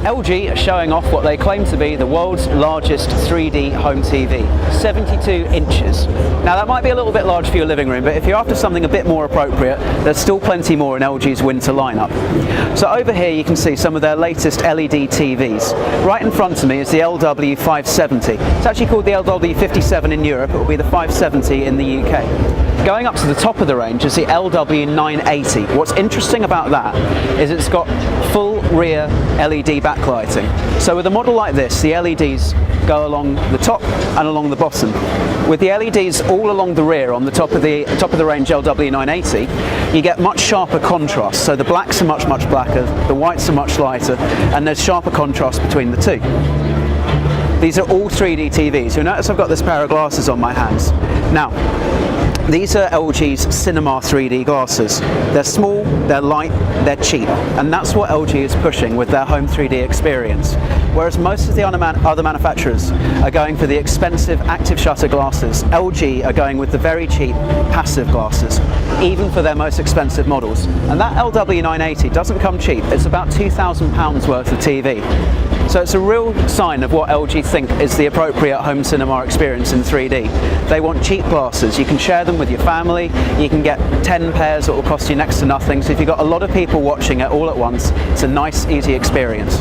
LG are showing off what they claim to be the world's largest 3D home TV, 72 inches. Now that might be a little bit large for your living room, but if you're after something a bit more appropriate, there's still plenty more in LG's winter lineup. So over here you can see some of their latest LED TVs. Right in front of me is the LW570. It's actually called the LW57 in Europe, it will be the 570 in the UK. Going up to the top of the range is the LW980. What's interesting about that is it's got full rear LED backlighting. So with a model like this, the LEDs go along the top and along the bottom. With the LEDs all along the rear on the top of the range LW980, you get much sharper contrast. So the blacks are much blacker, the whites are much lighter, and there's sharper contrast between the two. These are all 3D TVs. You'll notice I've got this pair of glasses on my hands. Now, these are LG's Cinema 3D glasses. They're small, they're light, they're cheap, and that's what LG is pushing with their home 3D experience. Whereas most of the other manufacturers are going for the expensive active shutter glasses, LG are going with the very cheap passive glasses, even for their most expensive models. And that LW980 doesn't come cheap, it's about £2,000 worth of TV. So it's a real sign of what LG think is the appropriate home cinema experience in 3D. They want cheap glasses. You can share them with your family. You can get 10 pairs that will cost you next to nothing. So if you've got a lot of people watching it all at once, it's a nice, easy experience.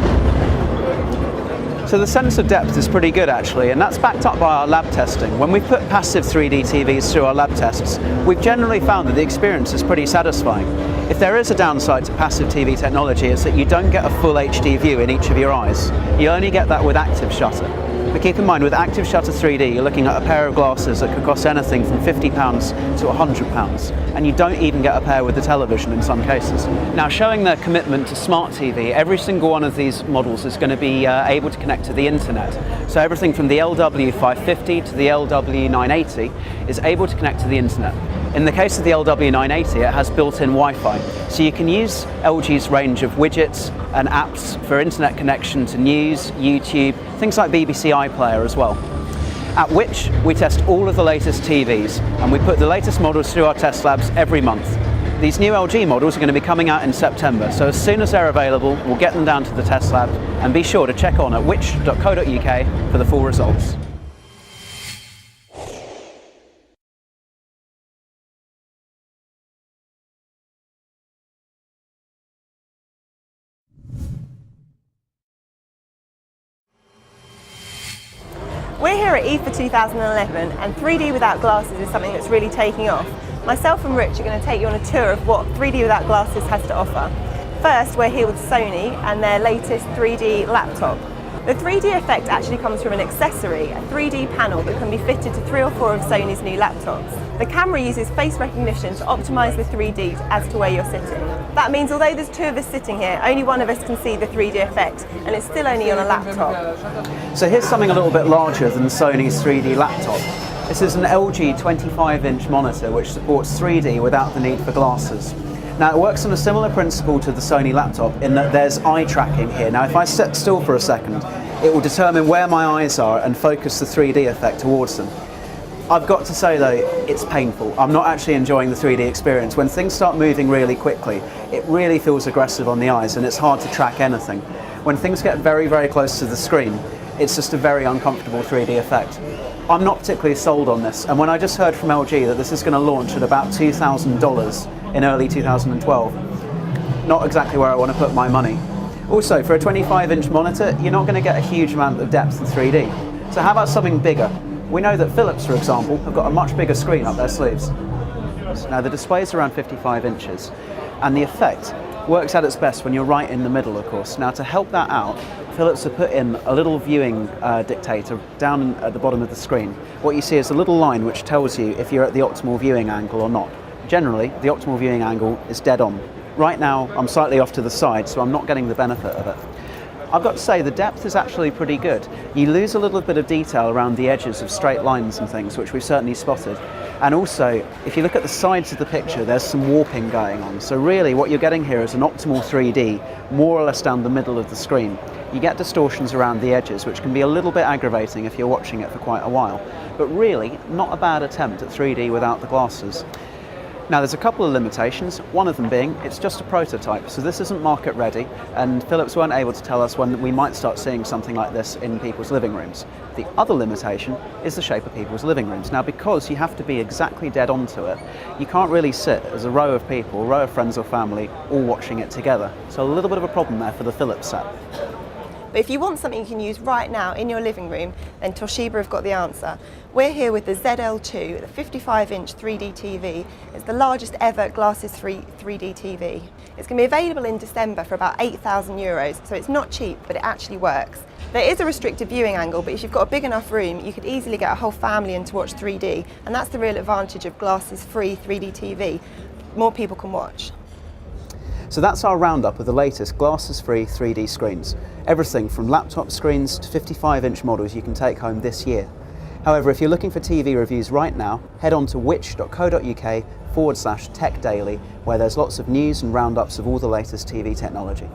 So the sense of depth is pretty good actually, and that's backed up by our lab testing. When we put passive 3D TVs through our lab tests, we've generally found that the experience is pretty satisfying. If there is a downside to passive TV technology, it's that you don't get a full HD view in each of your eyes. You only get that with active shutter. But keep in mind, with active shutter 3D, you're looking at a pair of glasses that could cost anything from £50 to £100, and you don't even get a pair with the television in some cases. Now, showing their commitment to smart TV, every single one of these models is going to be able to connect to the internet. So everything from the LW550 to the LW980 is able to connect to the internet. In the case of the LW980, it has built-in Wi-Fi, so you can use LG's range of widgets and apps for internet connection to news, YouTube, things like BBC iPlayer as well. At Which, we test all of the latest TVs, and we put the latest models through our test labs every month. These new LG models are going to be coming out in September, so as soon as they're available, we'll get them down to the test lab, and be sure to check on at which.co.uk for the full results. We're here at IFA 2011, and 3D without glasses is something that's really taking off. Myself and Rich are going to take you on a tour of what 3D without glasses has to offer. First, we're here with Sony and their latest 3D laptop. The 3D effect actually comes from an accessory, a 3D panel that can be fitted to 3 or 4 of Sony's new laptops. The camera uses face recognition to optimise the 3D as to where you're sitting. That means although there's 2 of us sitting here, only one of us can see the 3D effect, and it's still only on a laptop. So here's something a little bit larger than Sony's 3D laptop. This is an LG 25-inch monitor which supports 3D without the need for glasses. Now it works on a similar principle to the Sony laptop in that there's eye tracking here. Now if I sit still for a second, it will determine where my eyes are and focus the 3D effect towards them. I've got to say though, it's painful. I'm not actually enjoying the 3D experience. When things start moving really quickly, it really feels aggressive on the eyes and it's hard to track anything. When things get very close to the screen, it's just a very uncomfortable 3D effect. I'm not particularly sold on this, and when I just heard from LG that this is going to launch at about $2,000 in early 2012, not exactly where I want to put my money. Also, for a 25-inch monitor, you're not going to get a huge amount of depth in 3D. So how about something bigger? We know that Philips, for example, have got a much bigger screen up their sleeves. Now the display is around 55 inches, and the effect works at its best when you're right in the middle, of course. Now to help that out, Philips have put in a little viewing dictator down at the bottom of the screen. What you see is a little line which tells you if you're at the optimal viewing angle or not. Generally, the optimal viewing angle is dead on. Right now, I'm slightly off to the side, so I'm not getting the benefit of it. I've got to say, the depth is actually pretty good. You lose a little bit of detail around the edges of straight lines and things, which we've certainly spotted. And also, if you look at the sides of the picture, there's some warping going on. So really, what you're getting here is an optimal 3D, more or less down the middle of the screen. You get distortions around the edges, which can be a little bit aggravating if you're watching it for quite a while. But really, not a bad attempt at 3D without the glasses. Now there's a couple of limitations, one of them being it's just a prototype, so this isn't market ready, and Philips weren't able to tell us when we might start seeing something like this in people's living rooms. The other limitation is the shape of people's living rooms. Now because you have to be exactly dead onto it, you can't really sit as a row of people, a row of friends or family, all watching it together. So a little bit of a problem there for the Philips set. But if you want something you can use right now in your living room, then Toshiba have got the answer. We're here with the ZL2, the 55-inch 3D TV. It's the largest ever glasses-free 3D TV. It's going to be available in December for about €8,000, so it's not cheap, but it actually works. There is a restricted viewing angle, but if you've got a big enough room, you could easily get a whole family in to watch 3D, and that's the real advantage of glasses-free 3D TV. More people can watch. So that's our roundup of the latest glasses-free 3D screens. Everything from laptop screens to 55-inch models you can take home this year. However, if you're looking for TV reviews right now, head on to which.co.uk/techdaily, where there's lots of news and roundups of all the latest TV technology.